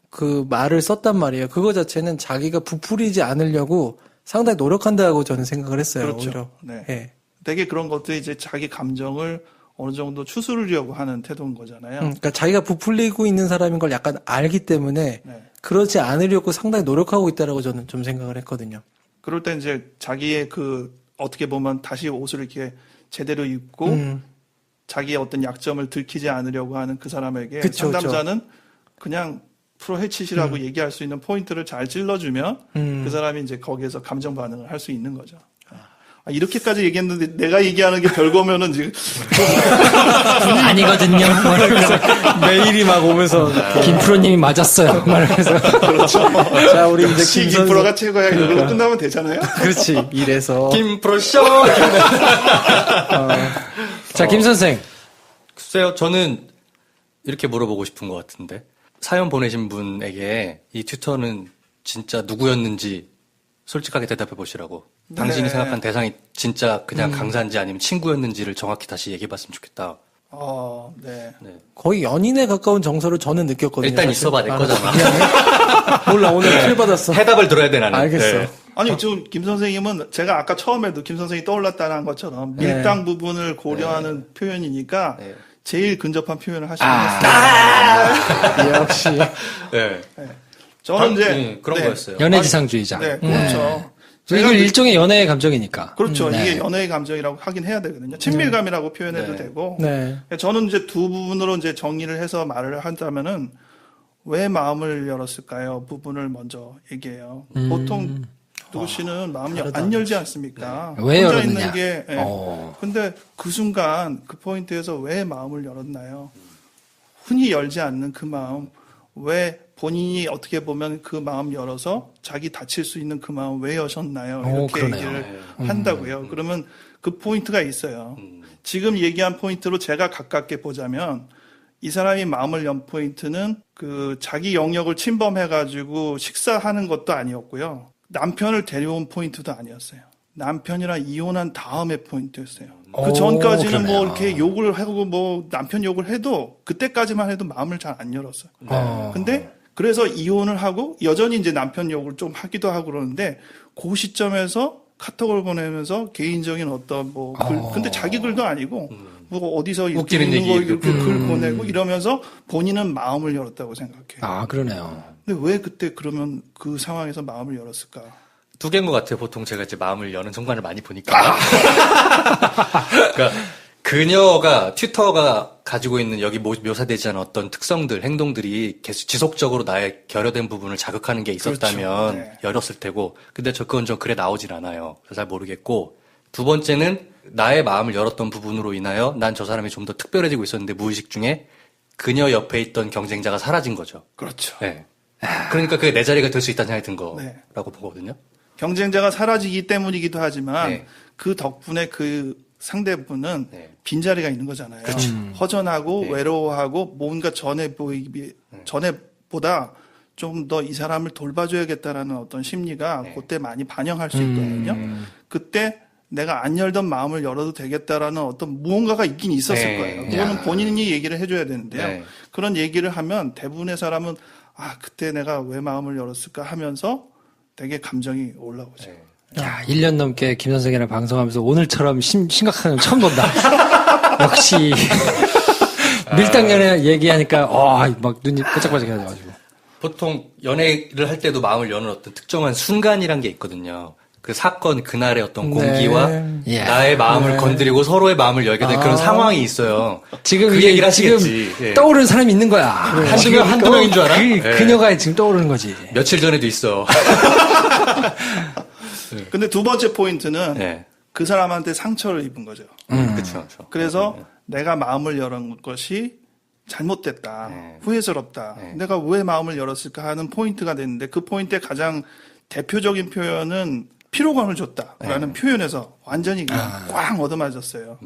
그 말을 썼단 말이에요. 그거 자체는 자기가 부풀리지 않으려고 상당히 노력한다고 저는 생각을 했어요. 그렇죠. 오히려. 네. 예. 되게 그런 것들이 이제 자기 감정을 어느 정도 추스르려고 하는 태도인 거잖아요. 그러니까 자기가 부풀리고 있는 사람인 걸 약간 알기 때문에 네. 그러지 않으려고 상당히 노력하고 있다라고 저는 좀 생각을 했거든요. 그럴 때 이제 자기의 어떻게 보면 다시 옷을 이렇게 제대로 입고 자기의 어떤 약점을 들키지 않으려고 하는 그 사람에게 그쵸, 상담자는 그냥 프로 해치시라고 얘기할 수 있는 포인트를 잘 찔러주면 그 사람이 이제 거기에서 감정 반응을 할 수 있는 거죠. 이렇게까지 얘기했는데 내가 얘기하는 게 별거면은 지금 아니거든요. 메일이 막 오면서 김프로님이 맞았어요. 말해서. 그렇죠. 자 우리 이제 역시 김 선생 김프로가 최고야. 이걸로 끝나면 되잖아요. 그렇지 이래서 김프로 쇼! 자, 김 선생. 글쎄요, 저는 이렇게 물어보고 싶은 것 같은데. 사연 보내신 분에게 이 튜터는 진짜 누구였는지 솔직하게 대답해 보시라고. 당신이 네. 생각한 대상이 진짜 그냥 강사인지 아니면 친구였는지를 정확히 다시 얘기해 봤으면 좋겠다. 네. 네. 거의 연인에 가까운 정서를 저는 느꼈거든요. 일단 사실. 있어봐, 내 거잖아. 미안해. 몰라 오늘 킬 받았어. 해답을 들어야 돼, 나는. 알겠어. 네. 아니, 지금 김 선생님은 제가 아까 처음에도 김 선생이 떠올랐다는 것처럼 네. 밀당 부분을 고려하는 표현이니까 네. 제일 근접한 표현을 하시긴 했어요. 역시 네. 저는 이제 그런 거였어요. 연애지상주의자. 네, 그렇죠. 이건 일종의 연애의 감정이니까. 그렇죠. 네. 이게 연애의 감정이라고 하긴 해야 되거든요. 친밀감이라고 표현해도 네. 되고. 네. 저는 이제 두 부분으로 이제 정리를 해서 말을 한다면은 왜 마음을 열었을까요? 부분을 먼저 얘기해요. 보통 누구 씨는 마음을 안 열지 않습니까? 네. 왜 혼자 열었느냐? 있는 게. 예. 어. 근데 그 순간 그 포인트에서 왜 마음을 열었나요? 흔히 열지 않는 그 마음 왜 본인이 어떻게 보면 그 마음 열어서 자기 다칠 수 있는 그 마음 왜 여셨나요? 오, 이렇게 그러네요. 얘기를 한다고요. 그러면 그 포인트가 있어요. 지금 얘기한 포인트로 제가 가깝게 보자면 이 사람이 마음을 연 포인트는 그 자기 영역을 침범해가지고 식사하는 것도 아니었고요. 남편을 데려온 포인트도 아니었어요. 남편이랑 이혼한 다음의 포인트였어요. 그 전까지는 그러네요. 뭐 이렇게 욕을 하고 뭐 남편 욕을 해도 그때까지만 해도 마음을 잘 안 열었어요. 근데 그래서 이혼을 하고 여전히 이제 남편 욕을 좀 하기도 하고 그러는데 그 시점에서 카톡을 보내면서 개인적인 어떤 뭐 글, 근데 자기 글도 아니고 뭐 어디서 이렇게 웃기는 있는 거 얘기. 이렇게 글 보내고 이러면서 본인은 마음을 열었다고 생각해요. 아, 그러네요. 근데 왜 그때 그러면 그 상황에서 마음을 열었을까? 두 개인 것 같아요. 보통 제가 이제 마음을 여는 순간을 많이 보니까. 그러니까 그녀가 튜터가 가지고 있는 여기 묘사되지 않은 어떤 특성들, 행동들이 계속 지속적으로 나의 결여된 부분을 자극하는 게 있었다면 그렇죠. 네. 열었을 테고, 근데 그건 좀 글에 나오질 않아요. 그래서 잘 모르겠고, 두 번째는 나의 마음을 열었던 부분으로 인하여 난 저 사람이 좀 더 특별해지고 있었는데 무의식 중에 그녀 옆에 있던 경쟁자가 사라진 거죠. 그렇죠. 네. 그러니까 그게 내 자리가 될 수 있다는 생각이 든 네. 거라고 보거든요. 경쟁자가 사라지기 때문이기도 하지만 네. 그 덕분에 그 상대분은 네. 빈자리가 있는 거잖아요. 허전하고 네. 외로워하고 뭔가 전에보다 좀 더 이 사람을 돌봐줘야겠다라는 어떤 심리가 네. 그때 많이 반영할 수 있거든요. 그때 내가 안 열던 마음을 열어도 되겠다라는 어떤 무언가가 있긴 있었을 네. 거예요. 그거는 본인이 얘기를 해줘야 되는데요. 네. 그런 얘기를 하면 대부분의 사람은 아 그때 내가 왜 마음을 열었을까 하면서 되게 감정이 올라오죠. 네. 야, 1년 넘게 김 선생이랑 방송하면서 오늘처럼 심각한 건 처음 본다. 역시 밀당 연애 얘기하니까 막 눈이 반짝반짝 해가지고. 보통 연애를 할 때도 마음을 여는 어떤 특정한 순간이란 게 있거든요. 그 사건 그날의 어떤 공기와 예. 나의 마음을 건드리고 서로의 마음을 열게 된 그런 상황이 있어요. 지금 그 이게 얘기를 지금 하시겠지. 예. 떠오르는 사람이 있는 거야. 한두 명인 줄 알아? 예. 그녀가 지금 떠오르는 거지. 며칠 전에도 있어. 근데 두 번째 포인트는 네. 그 사람한테 상처를 입은 거죠. 그렇죠. 그래서 내가 마음을 열은 것이 잘못됐다. 네. 후회스럽다. 네. 내가 왜 마음을 열었을까 하는 포인트가 됐는데 그 포인트의 가장 대표적인 표현은 피로감을 줬다라는 표현에서 완전히 그냥 꽝 얻어맞았어요.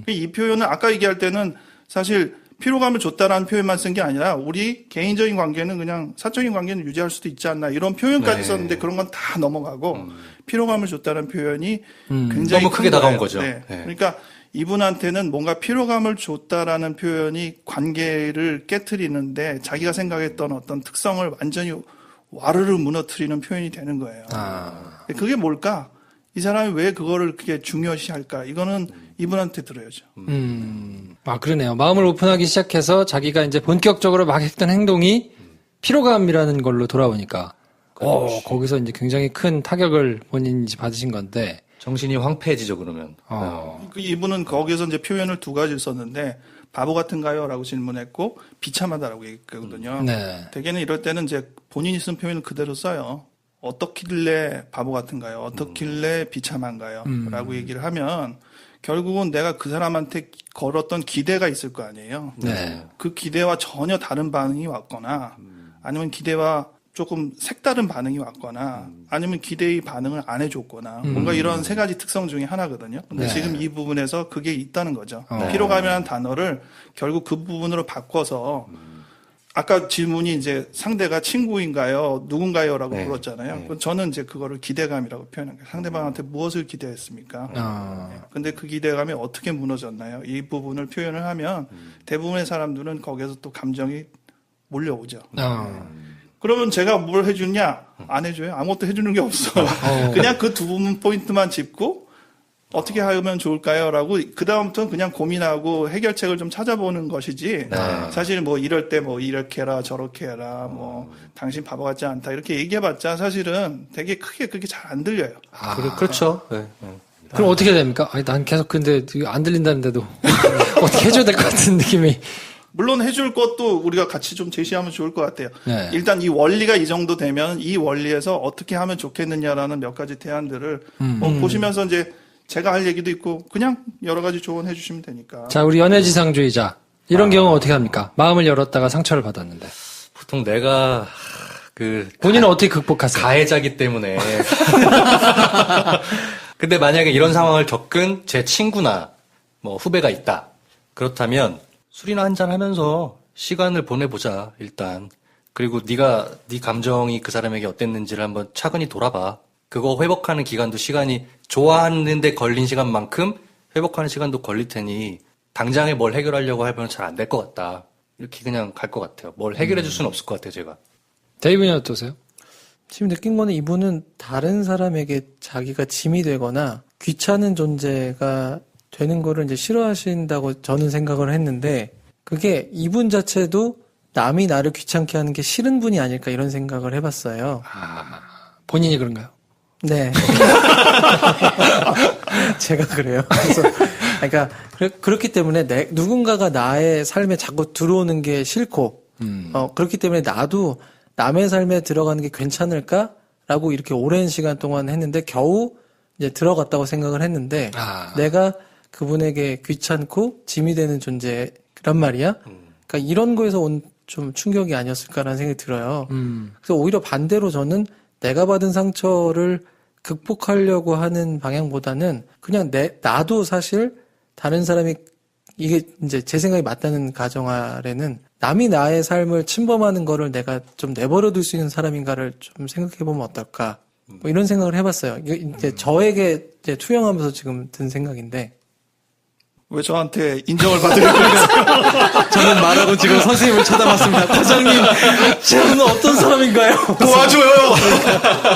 이 표현은 아까 얘기할 때는 사실 피로감을 줬다라는 표현만 쓴 게 아니라 우리 개인적인 관계는 그냥 사적인 관계는 유지할 수도 있지 않나 이런 표현까지 네. 썼는데 그런 건 다 넘어가고 피로감을 줬다는 표현이 굉장히 너무 크게 큰 다가온 거예요. 거죠. 네. 네. 그러니까 이분한테는 뭔가 피로감을 줬다라는 표현이 관계를 깨트리는데 자기가 생각했던 어떤 특성을 완전히 와르르 무너뜨리는 표현이 되는 거예요. 그게 뭘까? 이 사람이 왜 그거를 그렇게 중요시할까? 이거는 이분한테 들어야죠. 그러네요. 마음을 오픈하기 시작해서 자기가 이제 본격적으로 막 했던 행동이 피로감이라는 걸로 돌아오니까, 거기서 이제 굉장히 큰 타격을 본인이 받으신 건데, 정신이 황폐해지죠, 그러면. 이분은 거기서 이제 표현을 두 가지를 썼는데 바보 같은가요? 라고 질문했고 비참하다라고 얘기했거든요. 네. 대개는 이럴 때는 이제 본인이 쓴 표현을 그대로 써요. 어떻길래 바보 같은가요? 어떻길래 비참한가요? 라고 얘기를 하면 결국은 내가 그 사람한테 걸었던 기대가 있을 거 아니에요. 네. 그 기대와 전혀 다른 반응이 왔거나 아니면 기대와 조금 색다른 반응이 왔거나 아니면 기대의 반응을 안 해줬거나 뭔가 이런 세 가지 특성 중에 하나거든요. 근데 네. 지금 이 부분에서 그게 있다는 거죠. 피로감이라는 단어를 결국 그 부분으로 바꿔서 아까 질문이 이제 상대가 친구인가요? 누군가요?라고 네. 물었잖아요. 네. 그럼 저는 이제 그거를 기대감이라고 표현한 거예요. 상대방한테 무엇을 기대했습니까? 근데 그 기대감이 어떻게 무너졌나요? 이 부분을 표현을 하면 대부분의 사람들은 거기에서 또 감정이 몰려오죠. 그러면 제가 뭘 해주냐? 안 해줘요. 아무것도 해주는 게 없어. 그냥 그 두 부분 포인트만 짚고 어떻게 하면 좋을까요? 라고 그다음부터는 그냥 고민하고 해결책을 좀 찾아보는 것이지 사실 뭐 이럴 때 뭐 이렇게 해라 저렇게 해라 뭐 당신 바보 같지 않다 이렇게 얘기해봤자 사실은 되게 크게 그렇게 잘 안 들려요. 그렇죠. 네. 그럼 어떻게 됩니까? 아니, 난 계속 근데 안 들린다는데도 어떻게 해줘야 될 것 같은 느낌이. 물론 해줄 것도 우리가 같이 좀 제시하면 좋을 것 같아요. 네. 일단 이 원리가 이 정도 되면 이 원리에서 어떻게 하면 좋겠느냐라는 몇 가지 대안들을 보시면서 이제 제가 할 얘기도 있고 그냥 여러 가지 조언해 주시면 되니까. 자, 우리 연애지상주의자. 이런 경우 어떻게 합니까? 마음을 열었다가 상처를 받았는데. 보통 내가 본인은 어떻게 극복하세요? 가해자기 때문에. 근데 만약에 이런 상황을 겪은 제 친구나 뭐 후배가 있다. 그렇다면 술이나 한잔 하면서 시간을 보내보자, 일단. 그리고 네 감정이 그 사람에게 어땠는지를 한번 차근히 돌아봐. 그거 회복하는 기간도 시간이 좋아하는데 걸린 시간만큼 회복하는 시간도 걸릴 테니 당장에 뭘 해결하려고 하면 잘 안 될 것 같다. 이렇게 그냥 갈 것 같아요. 뭘 해결해 줄 수는 없을 것 같아요, 제가. 데이브는 어떠세요? 지금 느낀 거는 이분은 다른 사람에게 자기가 짐이 되거나 귀찮은 존재가 되는 거를 이제 싫어하신다고 저는 생각을 했는데 그게 이분 자체도 남이 나를 귀찮게 하는 게 싫은 분이 아닐까 이런 생각을 해봤어요. 본인이 그런가요? 네. 제가 그래요. 그래서, 그러니까, 그렇기 때문에 누군가가 나의 삶에 자꾸 들어오는 게 싫고, 그렇기 때문에 나도 남의 삶에 들어가는 게 괜찮을까라고 이렇게 오랜 시간 동안 했는데 겨우 이제 들어갔다고 생각을 했는데, 내가 그분에게 귀찮고 짐이 되는 존재란 말이야. 그러니까 이런 거에서 온 좀 충격이 아니었을까라는 생각이 들어요. 그래서 오히려 반대로 저는 내가 받은 상처를 극복하려고 하는 방향보다는 그냥 나도 사실 다른 사람이 이게 이제 제 생각이 맞다는 가정 아래는 남이 나의 삶을 침범하는 거를 내가 좀 내버려 둘 수 있는 사람인가를 좀 생각해 보면 어떨까. 뭐 이런 생각을 해봤어요. 이게 이제 저에게 이제 투영하면서 지금 든 생각인데. 왜 저한테 인정을 받으려고 그러세요? 저는 말하고 지금 선생님을 쳐다봤습니다. 과장님, 저는 어떤 사람인가요? 도와줘요!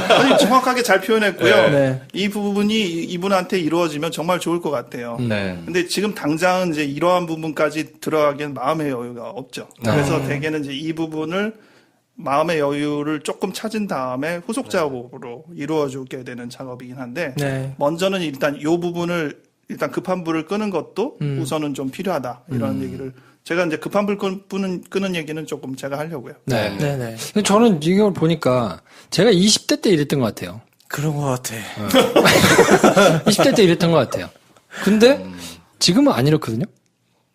아니, 정확하게 잘 표현했고요. 네. 이 부분이 이분한테 이루어지면 정말 좋을 것 같아요. 네. 근데 지금 당장은 이제 이러한 부분까지 들어가기엔 마음의 여유가 없죠. 그래서 대개는 이제 이 부분을 마음의 여유를 조금 찾은 다음에 후속 작업으로 이루어주게 되는 작업이긴 한데, 네. 먼저는 일단 이 부분을 일단 급한 불을 끄는 것도 우선은 좀 필요하다. 이런 얘기를. 제가 이제 급한 불 끄는 얘기는 조금 제가 하려고요. 네. 네네. 근데 저는 이걸 보니까 제가 20대 때 이랬던 것 같아요. 그런 것 같아. 20대 때 이랬던 것 같아요. 근데 지금은 안 이렇거든요.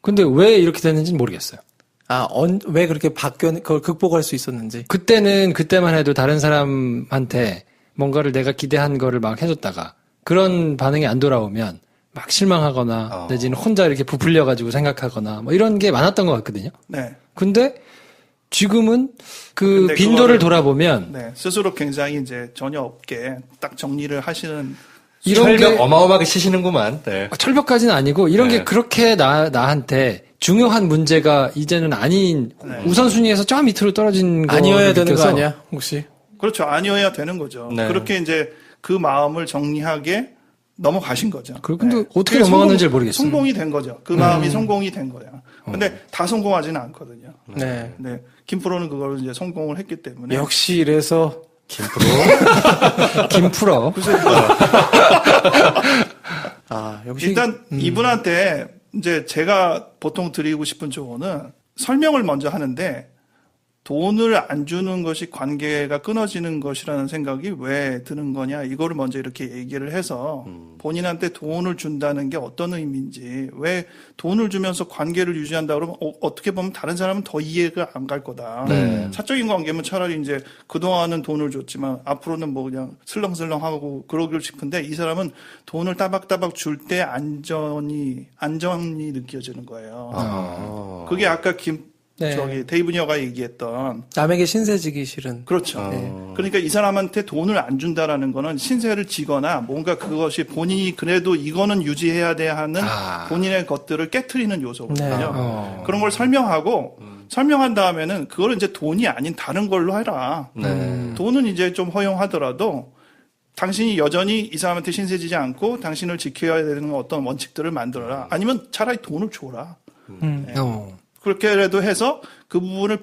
근데 왜 이렇게 됐는지는 모르겠어요. 왜 그렇게 그걸 극복할 수 있었는지. 그때만 해도 다른 사람한테 뭔가를 내가 기대한 거를 막 해줬다가 그런 반응이 안 돌아오면 막 실망하거나 내지는 혼자 이렇게 부풀려가지고 생각하거나 뭐 이런 게 많았던 것 같거든요. 네. 근데 지금은 근데 빈도를 그거를- 돌아보면 네. 스스로 굉장히 이제 전혀 없게 딱 정리를 하시는 이런 철벽 게 어마어마하게 치시는구만. 네. 철벽까지는 아니고 이런 네. 게 그렇게 나한테 중요한 문제가 이제는 아닌 우선순위에서 저 밑으로 떨어진 거 아니어야 되는 거 아니야? 혹시? 그렇죠. 아니어야 되는 거죠. 네. 그렇게 이제 그 마음을 정리하게 넘어가신 거죠. 근데 네. 어떻게 그게 넘어갔는지 모르겠어요. 성공이 된 거죠. 그 마음이 성공이 된 거야. 근데 다 성공하지는 않거든요. 네. 네. 김프로는 그걸 이제 성공을 했기 때문에. 역시 이래서 김프로. 역시 일단 이분한테 이제 제가 보통 드리고 싶은 조언은 설명을 먼저 하는데 돈을 안 주는 것이 관계가 끊어지는 것이라는 생각이 왜 드는 거냐 이거를 먼저 이렇게 얘기를 해서 본인한테 돈을 준다는 게 어떤 의미인지 왜 돈을 주면서 관계를 유지한다 그러면 어떻게 보면 다른 사람은 더 이해가 안 갈 거다. 사적인 관계면 차라리 이제 그동안은 돈을 줬지만 앞으로는 뭐 그냥 슬렁슬렁하고 그러길 싶은데 이 사람은 돈을 따박따박 줄 때 안전이 느껴지는 거예요. 그게 아까 네. 데이브니어가 얘기했던 남에게 신세지기 싫은. 그렇죠. 그러니까 이 사람한테 돈을 안 준다라는 거는 신세를 지거나 뭔가 그것이 본인이 그래도 이거는 유지해야 돼 하는 본인의 것들을 깨트리는 요소거든요. 그런 걸 설명한 다음에는 그거를 이제 돈이 아닌 다른 걸로 해라. 돈은 이제 좀 허용하더라도 당신이 여전히 이 사람한테 신세지지 않고 당신을 지켜야 되는 어떤 원칙들을 만들어라. 아니면 차라리 돈을 줘라. 그렇게라도 해서 그 부분을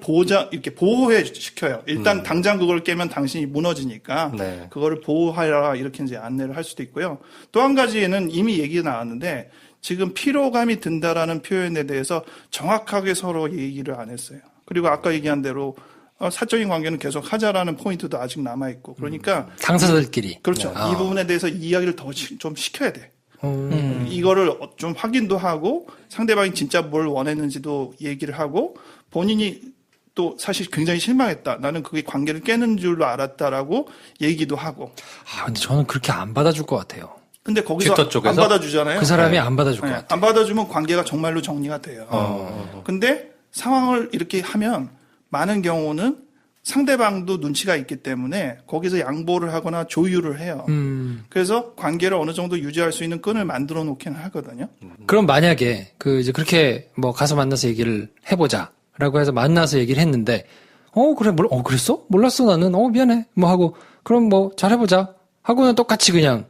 이렇게 보호시켜요. 일단 당장 그걸 깨면 당신이 무너지니까 네. 그거를 보호하라 이렇게 이제 안내를 할 수도 있고요. 또 한 가지는 이미 얘기가 나왔는데 지금 피로감이 든다라는 표현에 대해서 정확하게 서로 얘기를 안 했어요. 그리고 아까 얘기한 대로 사적인 관계는 계속 하자라는 포인트도 아직 남아있고 그러니까 당사자들끼리. 그렇죠. 이 부분에 대해서 이야기를 더 좀 시켜야 돼. 이거를 좀 확인도 하고 상대방이 진짜 뭘 원했는지도 얘기를 하고 본인이 또 사실 굉장히 실망했다. 나는 그게 관계를 깨는 줄로 알았다라고 얘기도 하고. 근데 저는 그렇게 안 받아줄 것 같아요. 근데 거기서 튜터 쪽에서? 안 받아주잖아요. 그 사람이 안 받아줄 것 네, 같아요. 안 받아주면 관계가 정말로 정리가 돼요. 근데 상황을 이렇게 하면 많은 경우는 상대방도 눈치가 있기 때문에 거기서 양보를 하거나 조율을 해요. 그래서 관계를 어느 정도 유지할 수 있는 끈을 만들어 놓기는 하거든요. 그럼 만약에 이제 그렇게 뭐 가서 만나서 얘기를 해보자라고 해서 만나서 얘기를 했는데 그래 그랬어? 몰랐어 나는 미안해 뭐 하고 그럼 뭐 잘해보자 하고는 똑같이 그냥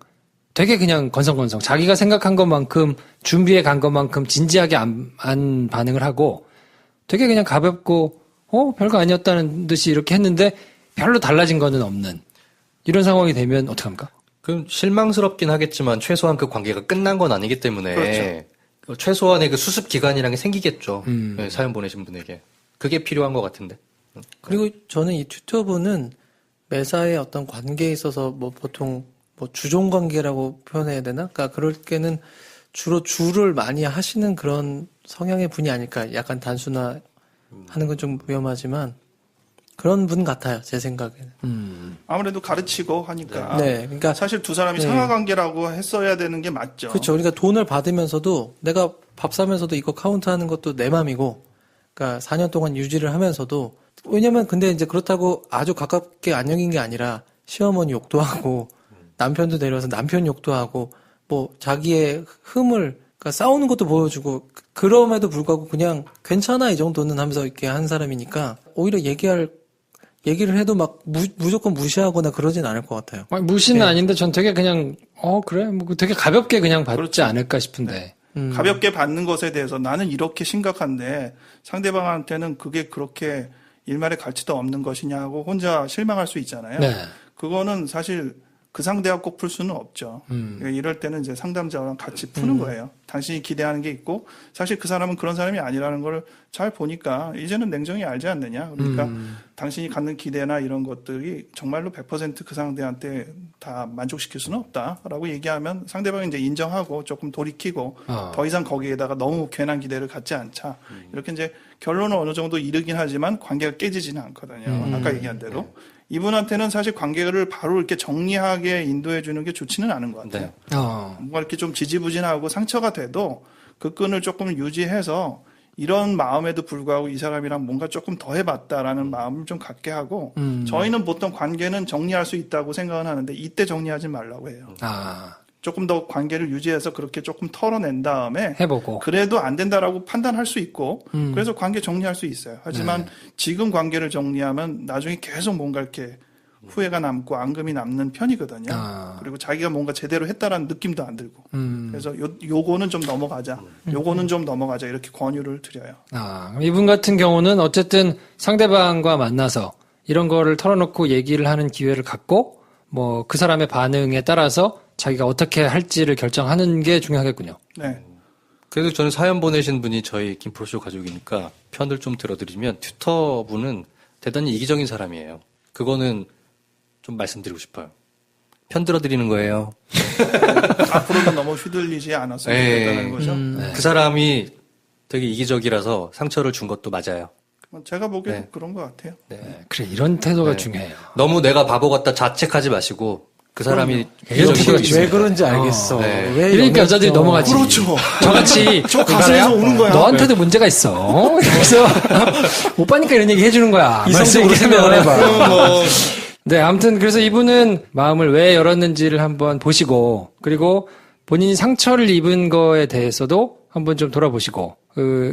되게 그냥 건성건성 자기가 생각한 것만큼 준비해 간 것만큼 진지하게 안 반응을 하고 되게 그냥 가볍고 별거 아니었다는 듯이 이렇게 했는데 별로 달라진 거는 없는 이런 상황이 되면 어떡합니까? 그럼 실망스럽긴 하겠지만 최소한 그 관계가 끝난 건 아니기 때문에 그렇죠. 최소한의 그 수습 기간이라는 게 생기겠죠. 네, 사연 보내신 분에게. 그게 필요한 것 같은데. 그리고 저는 이 튜터분은 매사의 어떤 관계에 있어서 뭐 보통 뭐 주종 관계라고 표현해야 되나? 그러니까 그럴 때는 주로 주를 많이 하시는 그런 성향의 분이 아닐까. 약간 단순화 하는 건 좀 위험하지만 그런 분 같아요. 제 생각에는. 아무래도 가르치고 하니까. 네. 그러니까 사실 두 사람이 네. 상하관계라고 했어야 되는 게 맞죠. 그렇죠. 그러니까 돈을 받으면서도 내가 밥 사면서도 이거 카운트하는 것도 내 맘이고, 그러니까 4년 동안 유지를 하면서도 왜냐면 근데 이제 그렇다고 아주 가깝게 안녕인 게 아니라 시어머니 욕도 하고 남편도 내려와서 남편 욕도 하고 뭐 자기의 흠을 그러니까 싸우는 것도 보여주고 그럼에도 불구하고 그냥 괜찮아 이 정도는 하면서 이렇게 한 사람이니까 오히려 얘기를 해도 막 무조건 무시하거나 그러진 않을 것 같아요. 아니, 무시는 네. 아닌데 전 되게 그냥 그래 뭐 되게 가볍게 그냥 받지 그렇죠. 않을까 싶은데 가볍게 받는 것에 대해서 나는 이렇게 심각한데 상대방한테는 그게 그렇게 일말의 가치도 없는 것이냐고 혼자 실망할 수 있잖아요. 네. 그거는 사실 그 상대와 꼭 풀 수는 없죠. 이럴 때는 이제 상담자랑 같이 푸는 거예요. 당신이 기대하는 게 있고 사실 그 사람은 그런 사람이 아니라는 걸 잘 보니까 이제는 냉정히 알지 않느냐. 그러니까 당신이 갖는 기대나 이런 것들이 정말로 100% 그 상대한테 다 만족시킬 수는 없다라고 얘기하면 상대방이 이제 인정하고 조금 돌이키고 더 이상 거기에다가 너무 괜한 기대를 갖지 않자. 이렇게 이제 결론은 어느 정도 이르긴 하지만 관계가 깨지지는 않거든요. 아까 얘기한 대로. 이분한테는 사실 관계를 바로 이렇게 정리하게 인도해 주는 게 좋지는 않은 것 같아요. 네. 뭔가 이렇게 좀 지지부진하고 상처가 돼도 그 끈을 조금 유지해서 이런 마음에도 불구하고 이 사람이랑 뭔가 조금 더 해봤다라는 마음을 좀 갖게 하고 저희는 보통 관계는 정리할 수 있다고 생각은 하는데 이때 정리하지 말라고 해요. 조금 더 관계를 유지해서 그렇게 조금 털어낸 다음에 해보고 그래도 안 된다라고 판단할 수 있고 그래서 관계 정리할 수 있어요. 하지만 지금 관계를 정리하면 나중에 계속 뭔가 이렇게 후회가 남고 앙금이 남는 편이거든요. 그리고 자기가 뭔가 제대로 했다라는 느낌도 안 들고. 그래서 요거는 좀 넘어가자. 요거는 좀 넘어가자. 이렇게 권유를 드려요. 그럼 이분 같은 경우는 어쨌든 상대방과 만나서 이런 거를 털어놓고 얘기를 하는 기회를 갖고 뭐 그 사람의 반응에 따라서 자기가 어떻게 할지를 결정하는 게 중요하겠군요. 네. 그래도 저는 사연 보내신 분이 저희 김프로쇼 가족이니까 편을 좀 들어드리면 튜터분은 대단히 이기적인 사람이에요. 그거는 좀 말씀드리고 싶어요. 편 들어드리는 거예요. 앞으로도 너무 휘둘리지 않았으면 좋겠다는 거죠. 그 사람이 되게 이기적이라서 상처를 준 것도 맞아요. 제가 보기에도 네. 그런 것 같아요. 그래 이런 태도가 네. 중요해요. 너무 내가 바보 같다 자책하지 마시고 그 사람이 이런 태도가 중요해요. 왜 그런지 알겠어. 네. 왜 이러니까 여자들이 넘어가지. 그렇죠. 저같이 저 가슴에서 우는 거야. 너한테도 문제가 있어. 그래서 오빠니까 이런 얘기 해주는 거야. 이성적으로 말씀 생각을 해봐. 네, 아무튼 그래서 이분은 마음을 왜 열었는지를 한번 보시고 그리고 본인이 상처를 입은 거에 대해서도 한번 좀 돌아보시고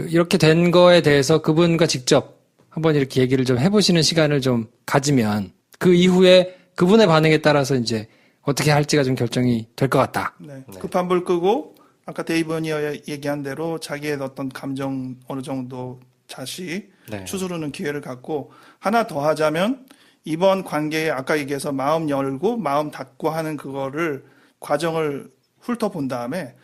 이렇게 된 거에 대해서 그분과 직접 한번 이렇게 얘기를 좀 해보시는 시간을 좀 가지면 그 이후에 그분의 반응에 따라서 이제 어떻게 할지가 좀 결정이 될 것 같다. 네. 급한 불 끄고 아까 데이버니어 얘기한 대로 자기의 어떤 감정 어느 정도 다시 네. 추스르는 기회를 갖고 하나 더 하자면 이번 관계에 아까 얘기해서 마음 열고 마음 닫고 하는 그거를 과정을 훑어본 다음에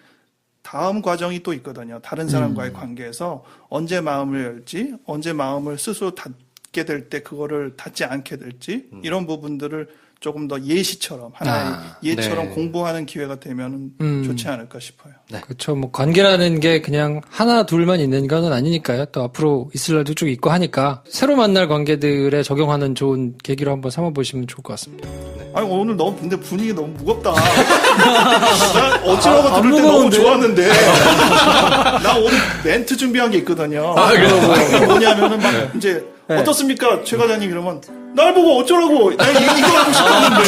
다음 과정이 또 있거든요. 다른 사람과의 관계에서 언제 마음을 열지, 언제 마음을 스스로 닫게 될 때 그거를 닫지 않게 될지 이런 부분들을 조금 더 예시처럼 하나의 예처럼 네. 공부하는 기회가 되면 좋지 않을까 싶어요. 그렇죠. 뭐 관계라는 게 그냥 하나 둘만 있는 건 아니니까요. 또 앞으로 있을 날도 쭉 있고 하니까 새로 만날 관계들에 적용하는 좋은 계기로 한번 삼아보시면 좋을 것 같습니다. 아니 오늘 너무 근데 분위기 너무 무겁다. 나 어찌라고 들을 때 너무 무거운데? 좋았는데 나 오늘 멘트 준비한 게 있거든요. 그게 뭐냐면은 막 이제 어떻습니까 최 과장님 이러면 날 보고 어쩌라고 나 이거 하고 싶었는데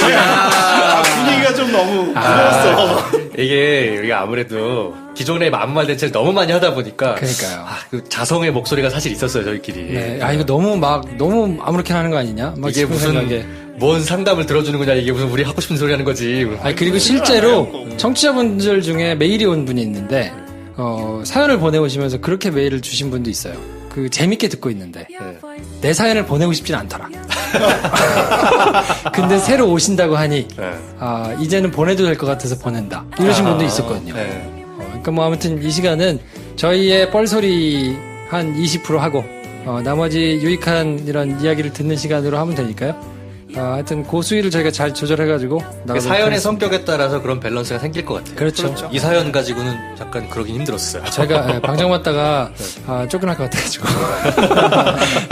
분위기가 좀 너무 무거웠어. 이게 우리가 아무래도 기존의 아무 말 대체를 너무 많이 하다 보니까 그러니까요. 그 자성의 목소리가 사실 있었어요 저희끼리. 네. 이거 너무 아무렇게 하는 거 아니냐? 막 이게 싶은 무슨 생각에. 뭔 상담을 들어주는 거냐 이게 무슨 우리 하고 싶은 소리 하는 거지. 그리고 실제로 청취자분들 중에 메일이 온 분이 있는데 사연을 보내오시면서 그렇게 메일을 주신 분도 있어요. 그 재밌게 듣고 있는데 내 사연을 보내고 싶진 않더라. 근데 새로 오신다고 하니 이제는 보내도 될 것 같아서 보낸다. 이러신 분도 있었거든요. 네. 그러니까 뭐 아무튼 이 시간은 저희의 뻘소리 한 20% 하고 나머지 유익한 이런 이야기를 듣는 시간으로 하면 되니까요. 하여튼 그 수위를 저희가 잘 조절해가지고 그 사연의 성격에 따라서 그런 밸런스가 생길 것 같아요. 그렇죠. 이 사연 가지고는 약간 그러긴 힘들었어요. 제가 방송 맡다가 쫓겨날 것 같아가지고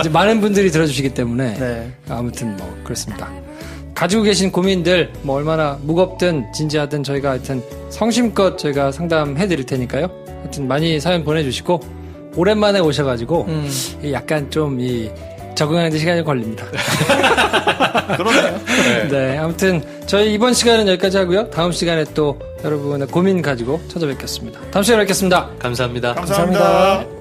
이제 많은 분들이 들어주시기 때문에 네. 아무튼 뭐 그렇습니다. 가지고 계신 고민들 뭐 얼마나 무겁든 진지하든 저희가 하여튼 성심껏 저희가 상담해 드릴 테니까요. 하여튼 많이 사연 보내주시고 오랜만에 오셔가지고 약간 좀 적응하는 데 시간이 걸립니다. 그러네요. 네, 아무튼 저희 이번 시간은 여기까지 하고요. 다음 시간에 또 여러분의 고민 가지고 찾아뵙겠습니다. 다음 시간에 뵙겠습니다. 감사합니다. 감사합니다.